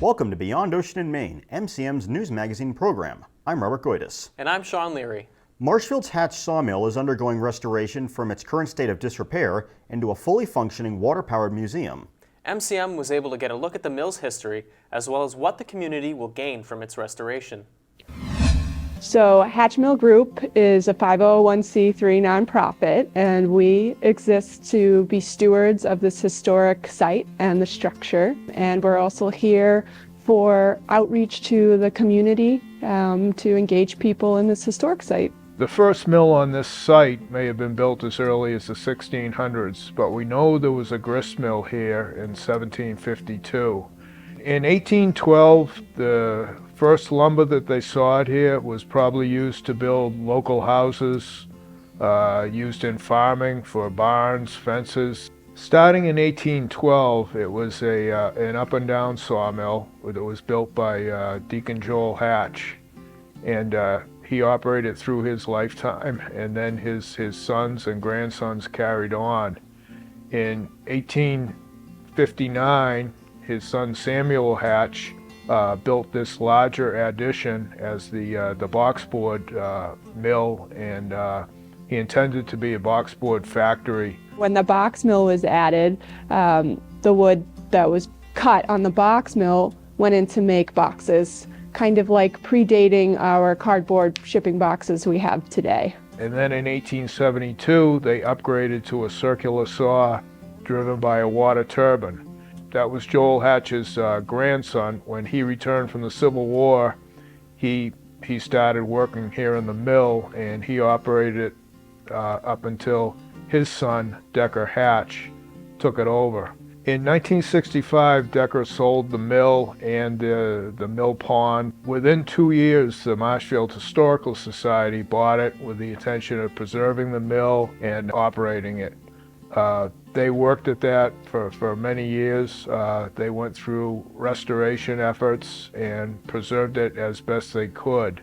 Welcome to Beyond Ocean and Maine, MCM's news magazine program. I'm Robert Goitis. And I'm Sean Leary. Marshfield's Hatch Sawmill is undergoing restoration from its current state of disrepair into a fully functioning water-powered museum. MCM was able to get a look at the mill's history as well as what the community will gain from its restoration. So Hatch Mill Group is a 501c3 nonprofit, and we exist to be stewards of this historic site and the structure. And we're also here for outreach to the community to engage people in this historic site. The first mill on this site may have been built as early as the 1600s, but we know there was a grist mill here in 1752. In 1812, the first lumber that they sawed here was probably used to build local houses, used in farming for barns, fences. Starting in 1812, it was an up and down sawmill that was built by Deacon Joel Hatch, and he operated through his lifetime, and then his sons and grandsons carried on. In 1859, his son Samuel Hatch built this larger addition as the boxboard mill, and he intended to be a boxboard factory. When the box mill was added, the wood that was cut on the box mill went in to make boxes, kind of like predating our cardboard shipping boxes we have today. And then in 1872, they upgraded to a circular saw driven by a water turbine. That was Joel Hatch's grandson. When he returned from the Civil War, he started working here in the mill, and he operated it up until his son, Decker Hatch, took it over. In 1965, Decker sold the mill and the mill pond. Within 2 years, the Marshfield Historical Society bought it with the intention of preserving the mill and operating it. They worked at that for many years. They went through restoration efforts and preserved it as best they could.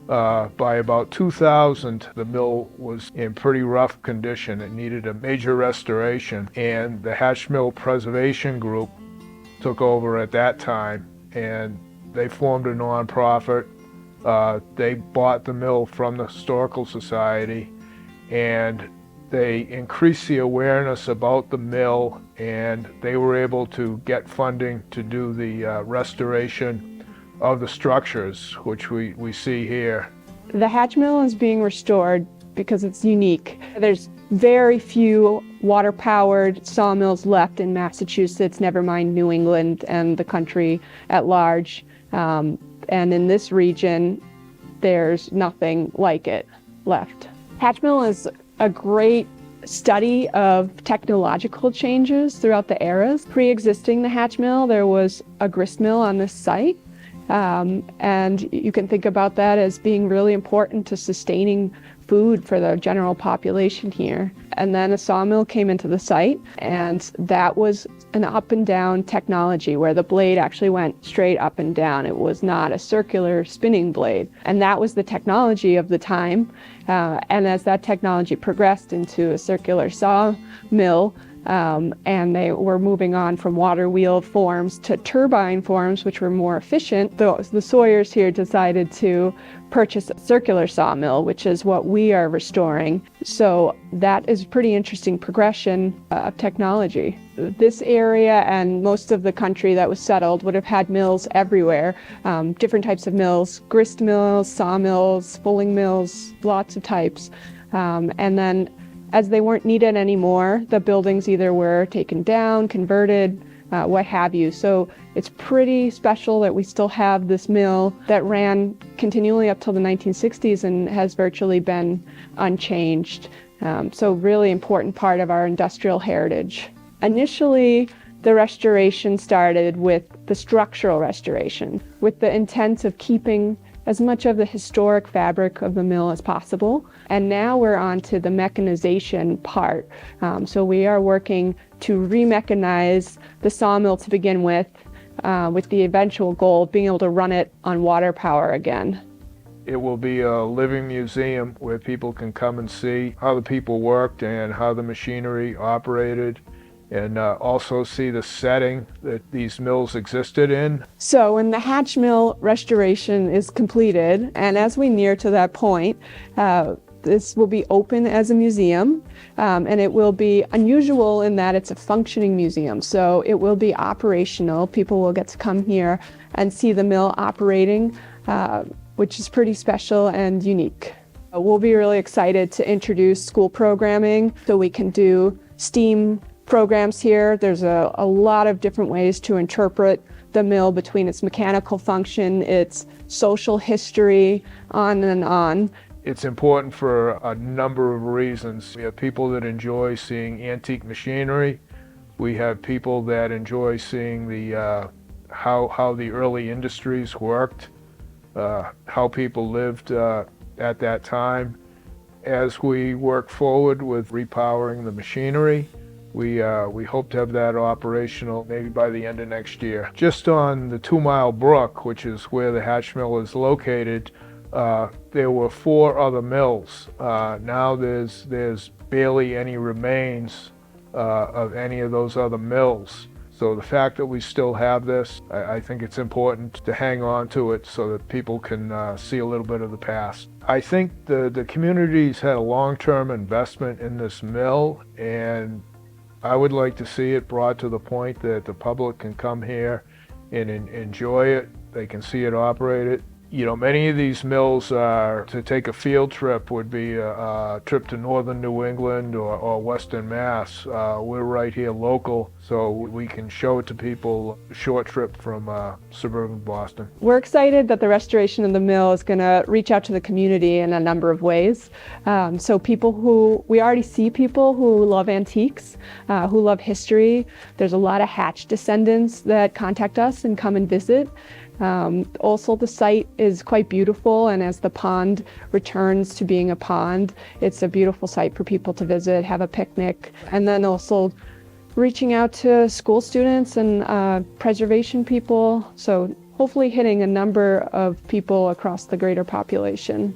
By about 2000, the mill was in pretty rough condition. It needed a major restoration, and the Hatch Mill Preservation Group took over at that time, and they formed a nonprofit. They bought the mill from the Historical Society, and they increased the awareness about the mill, and they were able to get funding to do the restoration of the structures, which we see here. The Hatch Mill is being restored because it's unique. There's very few water-powered sawmills left in Massachusetts, never mind New England and the country at large. And in this region, there's nothing like it left. Hatch Mill is a great study of technological changes throughout the eras. Pre-existing the Hatch Mill, there was a grist mill on this site. And you can think about that as being really important to sustaining food for the general population here. And then a sawmill came into the site, and that was an up and down technology where the blade actually went straight up and down. It was not a circular spinning blade. And that was the technology of the time. And as that technology progressed into a circular sawmill, and they were moving on from water wheel forms to turbine forms, which were more efficient. The Sawyers here decided to purchase a circular sawmill, which is what we are restoring. So that is a pretty interesting progression of technology. This area and most of the country that was settled would have had mills everywhere, different types of mills, grist mills, sawmills, fulling mills, lots of types. And then as they weren't needed anymore, the buildings either were taken down, converted, what have you. So it's pretty special that we still have this mill that ran continually up till the 1960s and has virtually been unchanged. So really important part of our industrial heritage. Initially, the restoration started with the structural restoration, with the intent of keeping as much of the historic fabric of the mill as possible. And now we're on to the mechanization part. So we are working to re-mechanize the sawmill to begin with the eventual goal of being able to run it on water power again. It will be a living museum where people can come and see how the people worked and how the machinery operated, and also see the setting that these mills existed in. So when the Hatch Mill restoration is completed, and as we near to that point, this will be open as a museum, and it will be unusual in that it's a functioning museum. So it will be operational. People will get to come here and see the mill operating, which is pretty special and unique. We'll be really excited to introduce school programming so we can do STEAM programs here. There's a lot of different ways to interpret the mill between its mechanical function, its social history, on and on. It's important for a number of reasons. We have people that enjoy seeing antique machinery. We have people that enjoy seeing the how the early industries worked, how people lived at that time. As we work forward with repowering the machinery, we hope to have that operational maybe by the end of next year. Just on the 2 Mile Brook, which is where the Hatch Mill is located, there were 4 other mills. Now there's barely any remains of any of those other mills. So the fact that we still have this, I think it's important to hang on to it so that people can see a little bit of the past. I think the community's had a long-term investment in this mill, and I would like to see it brought to the point that the public can come here and enjoy it. They can see it operated. You know, many of these mills to take a field trip would be a trip to northern New England or western Mass. We're right here local, so we can show it to people, a short trip from suburban Boston. We're excited that the restoration of the mill is going to reach out to the community in a number of ways. So we already see people who love antiques, who love history. There's a lot of Hatch descendants that contact us and come and visit. Also, the site is quite beautiful, and as the pond returns to being a pond, it's a beautiful site for people to visit, have a picnic, and then also reaching out to school students and preservation people, so hopefully hitting a number of people across the greater population.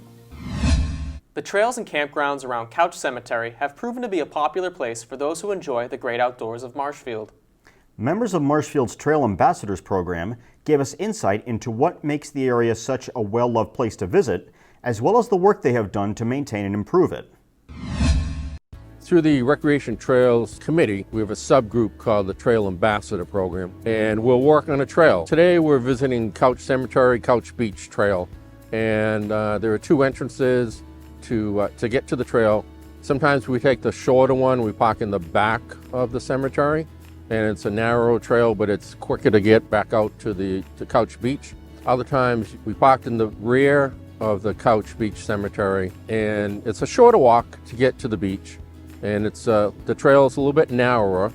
The trails and campgrounds around Couch Cemetery have proven to be a popular place for those who enjoy the great outdoors of Marshfield. Members of Marshfield's Trail Ambassadors program gave us insight into what makes the area such a well-loved place to visit, as well as the work they have done to maintain and improve it. Through the Recreation Trails Committee, we have a subgroup called the Trail Ambassador Program, and we'll work on a trail. Today we're visiting Couch Cemetery, Couch Beach Trail, and there are 2 entrances to get to the trail. Sometimes we take the shorter one, we park in the back of the cemetery, and it's a narrow trail, but it's quicker to get back out to Couch Beach. Other times we parked in the rear of the Couch Beach Cemetery, and it's a shorter walk to get to the beach. And it's the trail is a little bit narrower,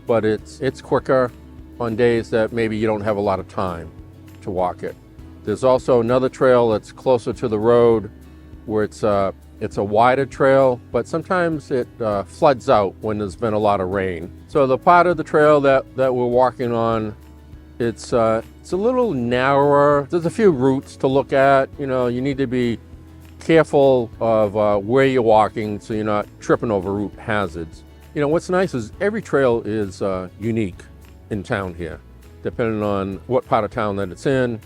but it's quicker on days that maybe you don't have a lot of time to walk it. There's also another trail that's closer to the road, where it's a wider trail, but sometimes it floods out when there's been a lot of rain. So the part of the trail that we're walking on, it's a little narrower. There's a few routes to look at. You know, you need to be careful of where you're walking so you're not tripping over route hazards. You know, what's nice is every trail is unique in town here, depending on what part of town that it's in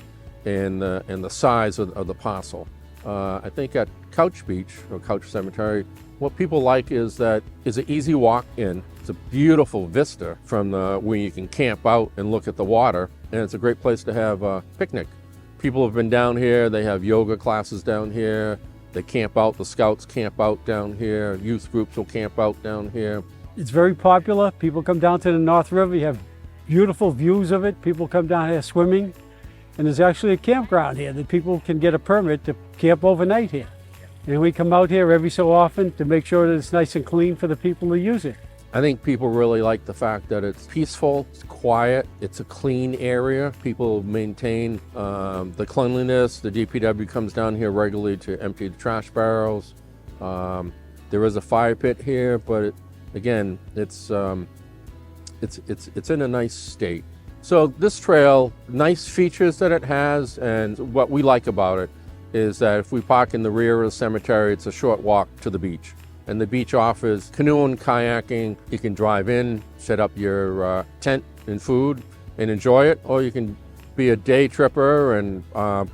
and the size of the parcel. I think at Couch Beach or Couch Cemetery, what people like is that it's an easy walk in. It's a beautiful vista from where you can camp out and look at the water, and it's a great place to have a picnic. People have been down here, they have yoga classes down here, they camp out, the scouts camp out down here, youth groups will camp out down here. It's very popular. People come down to the North River, you have beautiful views of it. People come down here swimming, and there's actually a campground here that people can get a permit to camp overnight here. And we come out here every so often to make sure that it's nice and clean for the people who use it. I think people really like the fact that it's peaceful, it's quiet, it's a clean area. People maintain the cleanliness. The DPW comes down here regularly to empty the trash barrels. There is a fire pit here, but again, it's in a nice state. So this trail, nice features that it has, and what we like about it is that if we park in the rear of the cemetery, it's a short walk to the beach. And the beach offers canoeing, kayaking. You can drive in, set up your tent and food and enjoy it, or you can be a day tripper and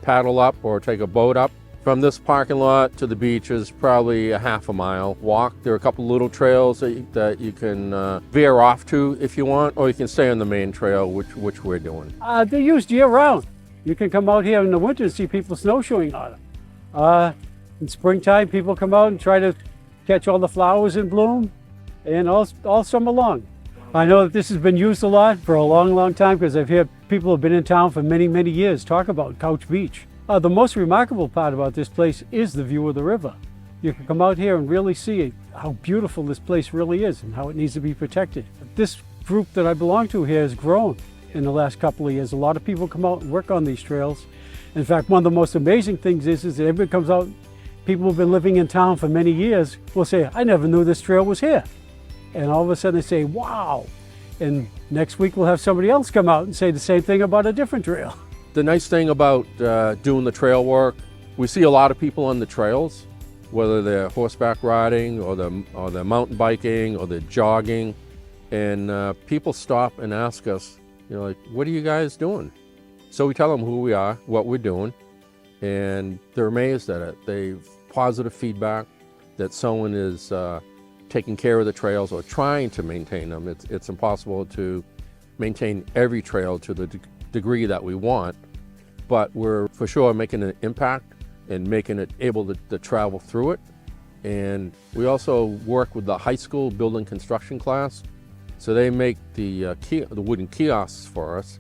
paddle up or take a boat up. From this parking lot to the beach is probably a half a mile walk. There are a couple little trails that you can veer off to if you want, or you can stay on the main trail, which we're doing. They're used year round. You can come out here in the winter and see people snowshoeing on them. In springtime, people come out and try to catch all the flowers in bloom, and all summer long. I know that this has been used a lot for a long, long time, because I've heard people have been in town for many, many years talk about Couch Beach. The most remarkable part about this place is the view of the river. You can come out here and really see how beautiful this place really is and how it needs to be protected. This group that I belong to here has grown in the last couple of years. A lot of people come out and work on these trails. In fact, one of the most amazing things is that everybody comes out, people who've been living in town for many years will say, I never knew this trail was here. And all of a sudden they say, wow. And next week we'll have somebody else come out and say the same thing about a different trail. The nice thing about doing the trail work, we see a lot of people on the trails, whether they're horseback riding or they're mountain biking or they're jogging, and people stop and ask us, like, what are you guys doing? So we tell them who we are, what we're doing, and they're amazed at it. They've positive feedback that someone is taking care of the trails or trying to maintain them. It's impossible to maintain every trail to the degree that we want, but we're for sure making an impact and making it able to travel through it. And we also work with the high school building construction class. So they make the wooden kiosks for us.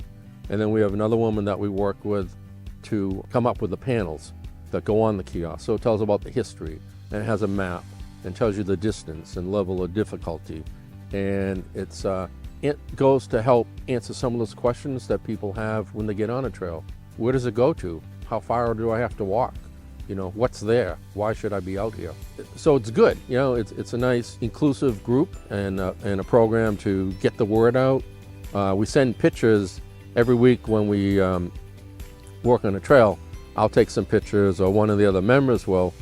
And then we have another woman that we work with to come up with the panels that go on the kiosk. So it tells about the history, and it has a map and tells you the distance and level of difficulty. And it goes to help answer some of those questions that people have when they get on a trail. Where does it go to? How far do I have to walk? What's there? Why should I be out here? So it's good. It's a nice inclusive group and a program to get the word out. We send pictures every week when we work on a trail. I'll take some pictures, or one of the other members will,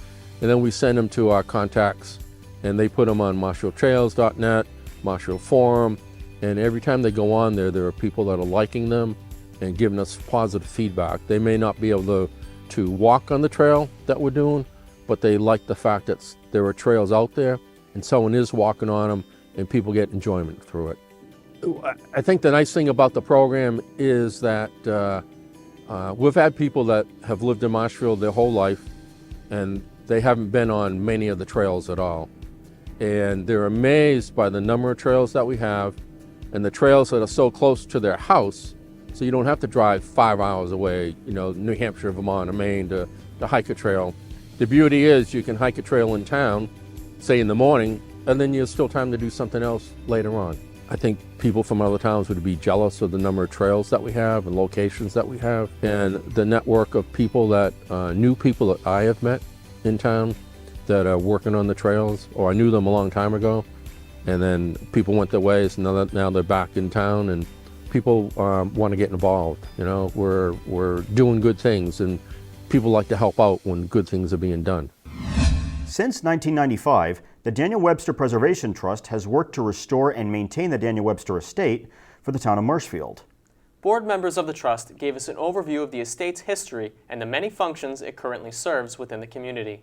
and then we send them to our contacts, and they put them on marshfieldtrails.net, Marshfield Forum, and every time they go on there are people that are liking them and giving us positive feedback. They may not be able to walk on the trail that we're doing, but they like the fact that there are trails out there and someone is walking on them and people get enjoyment through it. I think the nice thing about the program is that we've had people that have lived in Marshfield their whole life and they haven't been on many of the trails at all. And they're amazed by the number of trails that we have and the trails that are so close to their house, so you don't have to drive 5 hours away, New Hampshire, Vermont, or Maine to hike a trail. The beauty is you can hike a trail in town, say in the morning, and then there's still time to do something else later on. I think people from other towns would be jealous of the number of trails that we have and locations that we have, and the network of people that, new people that I have met in town that are working on the trails, or I knew them a long time ago, and then people went their ways, and now they're back in town, and people want to get involved. We're doing good things, and people like to help out when good things are being done. Since 1995, the Daniel Webster Preservation Trust has worked to restore and maintain the Daniel Webster estate for the town of Marshfield. Board members of the trust gave us an overview of the estate's history and the many functions it currently serves within the community.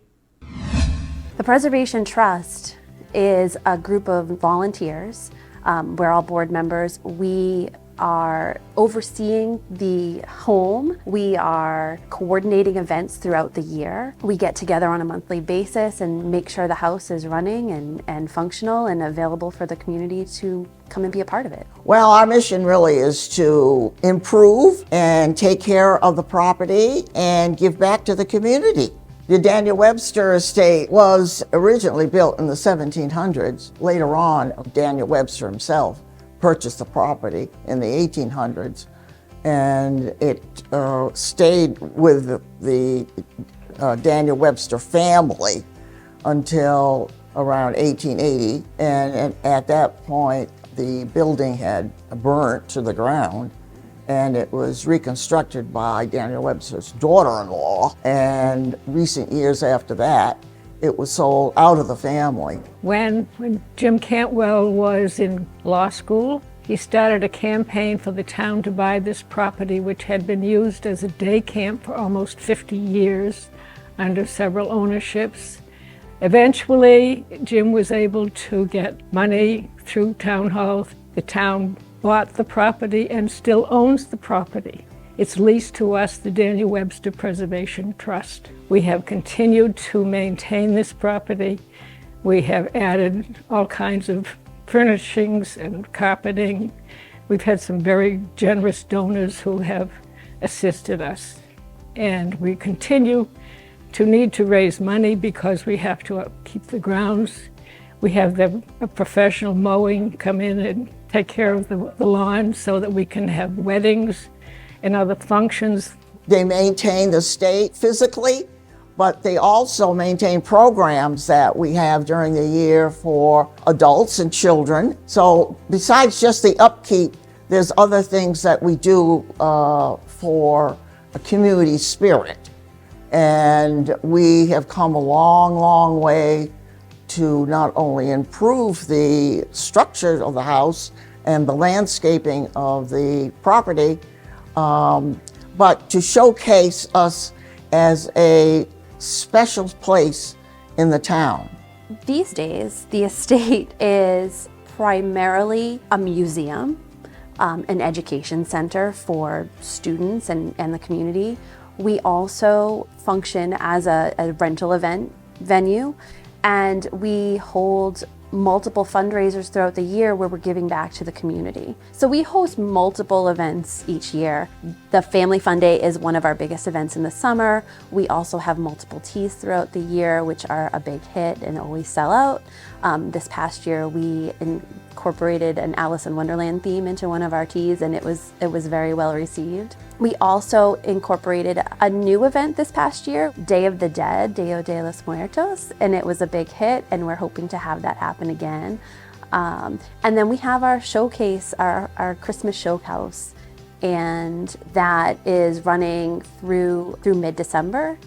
The Preservation Trust is a group of volunteers. We're all board members. We are overseeing the home. We are coordinating events throughout the year. We get together on a monthly basis and make sure the house is running and functional and available for the community to come and be a part of it. Well, our mission really is to improve and take care of the property and give back to the community. The Daniel Webster estate was originally built in the 1700s. Later on, Daniel Webster himself purchased the property in the 1800s, and it stayed with the Daniel Webster family until around 1880, and at that point the building had burnt to the ground, and it was reconstructed by Daniel Webster's daughter-in-law, and recent years after that it was sold out of the family. When Jim Cantwell was in law school, he started a campaign for the town to buy this property, which had been used as a day camp for almost 50 years under several ownerships. Eventually, Jim was able to get money through town hall. The town bought the property and still owns the property. It's leased to us, the Daniel Webster Preservation Trust. We have continued to maintain this property. We have added all kinds of furnishings and carpeting. We've had some very generous donors who have assisted us. And we continue to need to raise money because we have to keep the grounds. We have a professional mowing come in and take care of the lawn so that we can have weddings and other functions. They maintain the estate physically, but they also maintain programs that we have during the year for adults and children. So besides just the upkeep, there's other things that we do for a community spirit. And we have come a long, long way to not only improve the structure of the house and the landscaping of the property, but to showcase us as a special place in the town. These days, the estate is primarily a museum, an education center for students and the community. We also function as a rental event venue, and we hold multiple fundraisers throughout the year where we're giving back to the community. So we host multiple events each year. The Family Fun Day is one of our biggest events in the summer. We also have multiple teas throughout the year, which are a big hit and always sell out. This past year, we incorporated an Alice in Wonderland theme into one of our teas, and it was very well received. We also incorporated a new event this past year, Day of the Dead, Dia de los Muertos, and it was a big hit, and we're hoping to have that happen again. And then we have our showcase, our Christmas showhouse, and that is running through mid-December,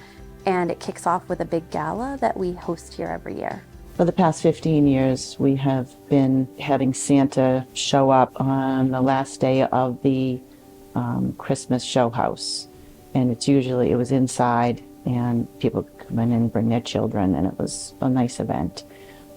and it kicks off with a big gala that we host here every year. For the past 15 years, we have been having Santa show up on the last day of the Christmas show house. And it was inside, and people could come in and bring their children, and it was a nice event.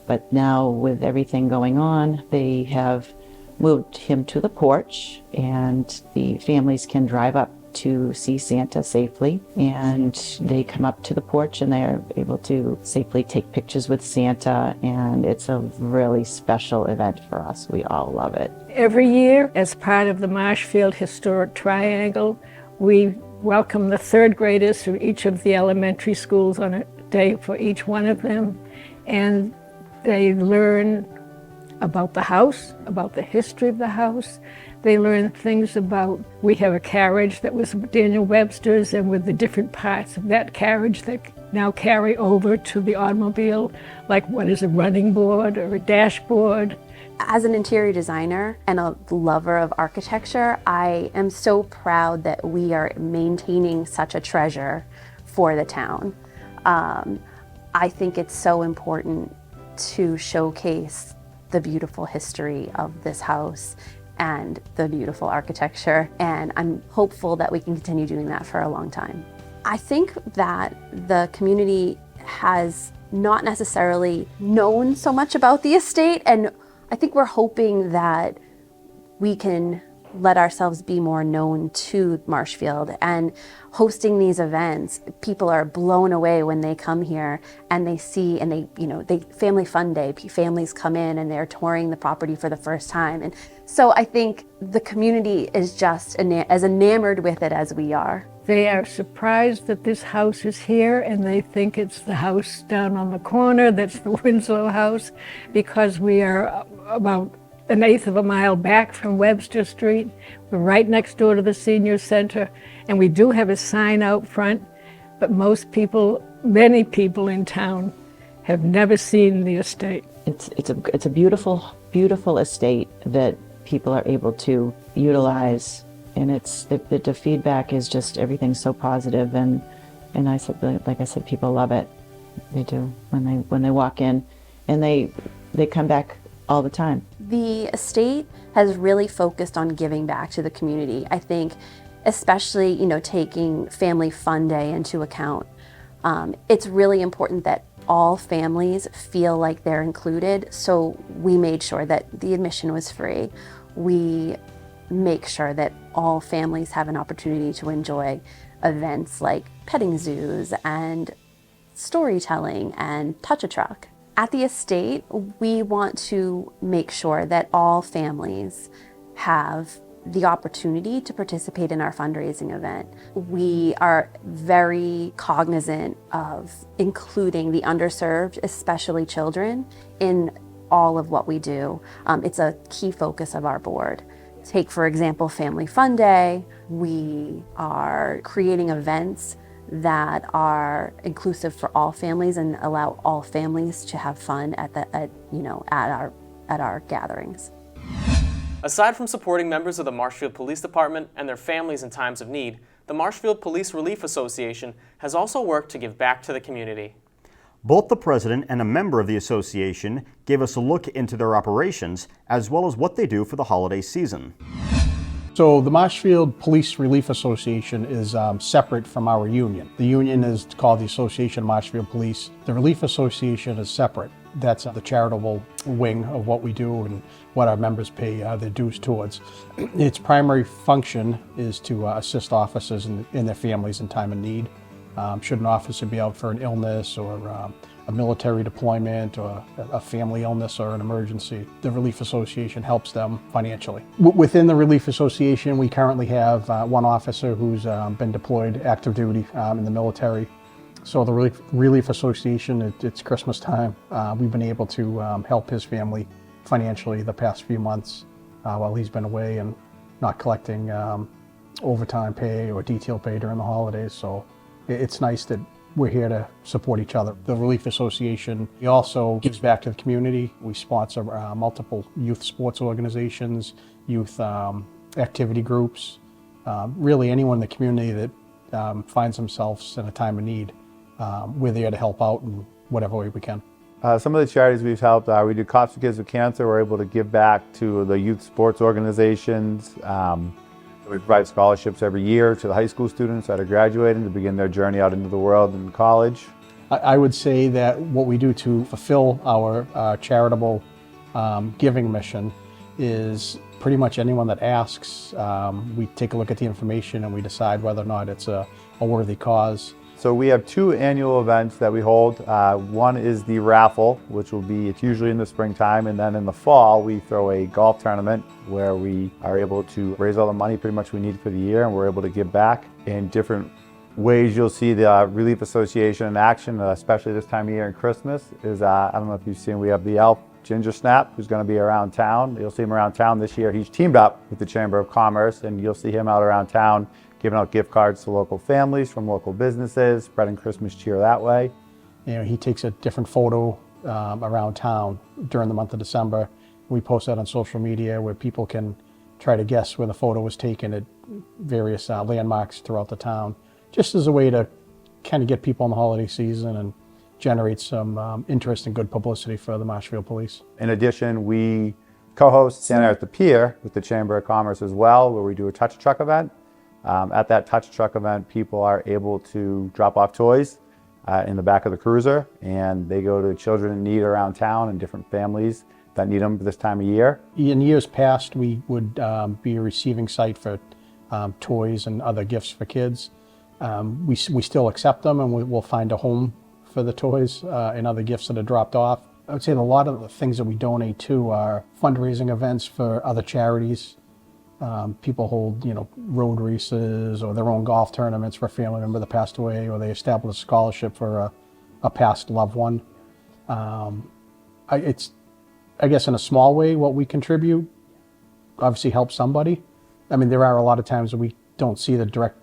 But now with everything going on, they have moved him to the porch, and the families can drive up to see Santa safely, and they come up to the porch and they're able to safely take pictures with Santa, and it's a really special event for us. We all love it. Every year, as part of the Marshfield Historic Triangle, we welcome the third graders from each of the elementary schools on a day for each one of them, and they learn about the house, about the history of the house. They learn things about, we have a carriage that was Daniel Webster's, and with the different parts of that carriage that now carry over to the automobile, like what is a running board or a dashboard. As an interior designer and a lover of architecture, I am so proud that we are maintaining such a treasure for the town. I think it's so important to showcase the beautiful history of this house and the beautiful architecture, and I'm hopeful that we can continue doing that for a long time. I think that the community has not necessarily known so much about the estate, and I think we're hoping that we can let ourselves be more known to Marshfield. And hosting these events, people are blown away when they come here and they see, and they Family Fun Day, families come in and they're touring the property for the first time. And so I think the community is just as enamored with it as we are. They are surprised that this house is here, and they think it's the house down on the corner, that's the Winslow house, because we are about 1/8 of a mile back from Webster Street. We're right next door to the senior center, and we do have a sign out front, but many people in town have never seen the estate. It's a beautiful, beautiful estate that people are able to utilize, and the feedback is just everything's so positive, and like I said, people love it. They do when they walk in, and they come back all the time. The estate has really focused on giving back to the community. I think especially, taking Family Fun Day into account. It's really important that all families feel like they're included, so we made sure that the admission was free. We make sure that all families have an opportunity to enjoy events like petting zoos and storytelling and touch-a-truck. At the estate, we want to make sure that all families have the opportunity to participate in our fundraising event. We are very cognizant of including the underserved, especially children, in all of what we do. It's a key focus of our board. Take, for example, Family Fun Day. We are creating events that are inclusive for all families and allow all families to have fun at our gatherings. Aside from supporting members of the Marshfield Police Department and their families in times of need, the Marshfield Police Relief Association has also worked to give back to the community. Both the president and a member of the association gave us a look into their operations as well as what they do for the holiday season. So the Marshfield Police Relief Association is separate from our union. The union is called the Association of Marshfield Police. The Relief Association is separate. That's the charitable wing of what we do and what our members pay their dues towards. Its primary function is to assist officers and their families in time of need. Should an officer be out for an illness or a military deployment or a family illness or an emergency, the Relief Association helps them financially. Within the Relief Association, we currently have one officer who's been deployed active duty in the military. So the Relief Association, it's Christmas time. We've been able to help his family financially the past few months while he's been away and not collecting overtime pay or detail pay during the holidays. So it's nice that we're here to support each other. The Relief Association also gives back to the community. We sponsor multiple youth sports organizations, youth activity groups, really anyone in the community that finds themselves in a time of need. We're there to help out in whatever way we can. Some of the charities we've helped, we do Cops for Kids with Cancer. We're able to give back to the youth sports organizations. We provide scholarships every year to the high school students that are graduating to begin their journey out into the world and college. I would say that what we do to fulfill our charitable giving mission is pretty much anyone that asks, we take a look at the information and we decide whether or not it's a worthy cause. So we have two annual events that we hold. One is the raffle, which will be, it's usually in the springtime, and then in the fall we throw a golf tournament where we are able to raise all the money pretty much we need for the year, and we're able to give back in different ways. You'll see the Relief Association in action, especially this time of year and Christmas, is, I don't know if you've seen, we have the elf Ginger Snap, who's going to be around town. You'll see him around town this year. He's teamed up with the Chamber of Commerce, and you'll see him out around town giving out gift cards to local families from local businesses, spreading Christmas cheer that way. You know, he takes a different photo around town during the month of December. We post that on social media where people can try to guess where the photo was taken at various landmarks throughout the town, just as a way to kind of get people in the holiday season and generate some interest and good publicity for the Marshfield Police. In addition, we co-host Santa at the Pier with the Chamber of Commerce as well, where we do a touch truck event. At that touch truck event, people are able to drop off toys in the back of the cruiser, and they go to children in need around town and different families that need them this time of year. In years past, we would be a receiving site for toys and other gifts for kids. We still accept them, and we'll find a home for the toys and other gifts that are dropped off. I would say that a lot of the things that we donate to are fundraising events for other charities. People hold, road races or their own golf tournaments for a family member that passed away, or they establish a scholarship for a past loved one. It's, I guess, in a small way, what we contribute obviously helps somebody. I mean, there are a lot of times that we don't see the direct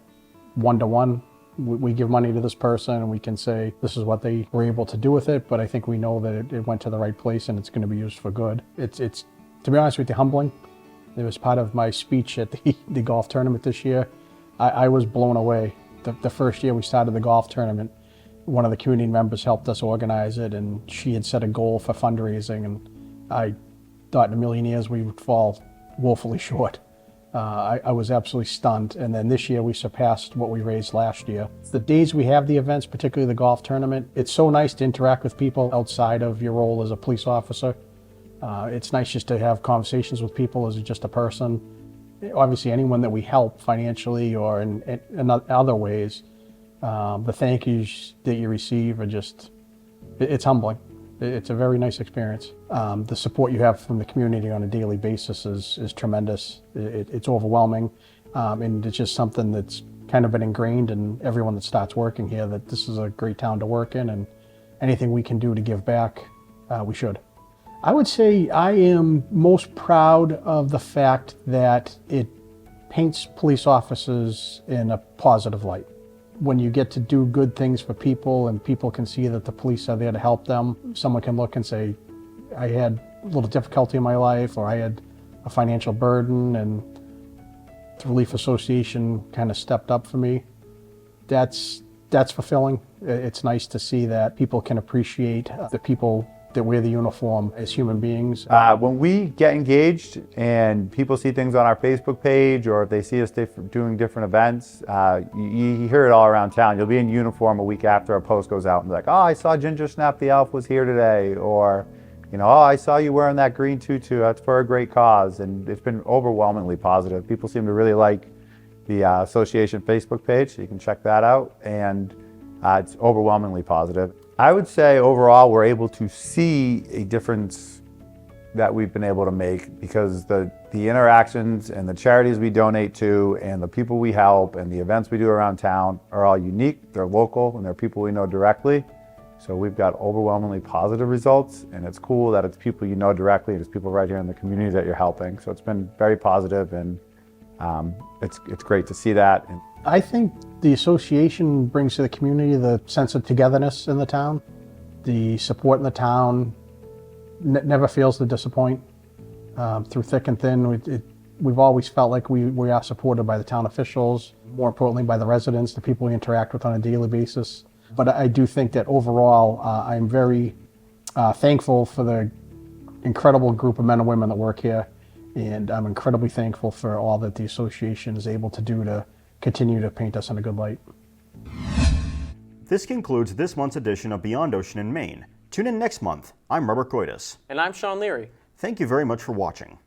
one-to-one. We give money to this person and we can say this is what they were able to do with it, but I think we know that it went to the right place and it's going to be used for good. It's to be honest with you, humbling. It was part of my speech at the golf tournament this year. I was blown away. The first year we started the golf tournament, One of the community members helped us organize it, and she had set a goal for fundraising, and I thought in a million years we would fall woefully short. I was absolutely stunned, and then this year we surpassed what we raised last year. The days we have the events, particularly the golf tournament, it's so nice to interact with people outside of your role as a police officer. It's nice just to have conversations with people as just a person. Obviously, anyone that we help financially or in other ways, the thank yous that you receive are just, it's humbling. It's a very nice experience. The support you have from the community on a daily basis is tremendous. It's overwhelming, and it's just something that's kind of been ingrained in everyone that starts working here, that this is a great town to work in, and anything we can do to give back, we should. I would say I am most proud of the fact that it paints police officers in a positive light. When you get to do good things for people and people can see that the police are there to help them, someone can look and say, I had a little difficulty in my life, or I had a financial burden, and the Relief Association kind of stepped up for me. That's fulfilling. It's nice to see that people can appreciate the people that wear the uniform as human beings. When we get engaged and people see things on our Facebook page, or if they see us doing different events, you hear it all around town. You'll be in uniform a week after a post goes out and be like, oh, I saw Ginger Snap the Elf was here today, or, you know, oh, I saw you wearing that green tutu, that's for a great cause. And it's been overwhelmingly positive. People seem to really like the association Facebook page, so you can check that out, and it's overwhelmingly positive. I would say overall we're able to see a difference that we've been able to make, because the interactions and the charities we donate to and the people we help and the events we do around town are all unique, they're local, and they're people we know directly. So we've got overwhelmingly positive results, and it's cool that it's people you know directly, and it's people right here in the community that you're helping. So it's been very positive, and it's great to see that. I think the association brings to the community the sense of togetherness in the town. The support in the town never fails to disappoint. Through thick and thin, we've always felt like we are supported by the town officials, more importantly by the residents, the people we interact with on a daily basis. But I do think that overall, I'm very thankful for the incredible group of men and women that work here, and I'm incredibly thankful for all that the association is able to do to continue to paint us in a good light. This concludes this month's edition of Beyond Ocean and Maine. Tune in next month. I'm Robert Goitis. And I'm Sean Leary. Thank you very much for watching.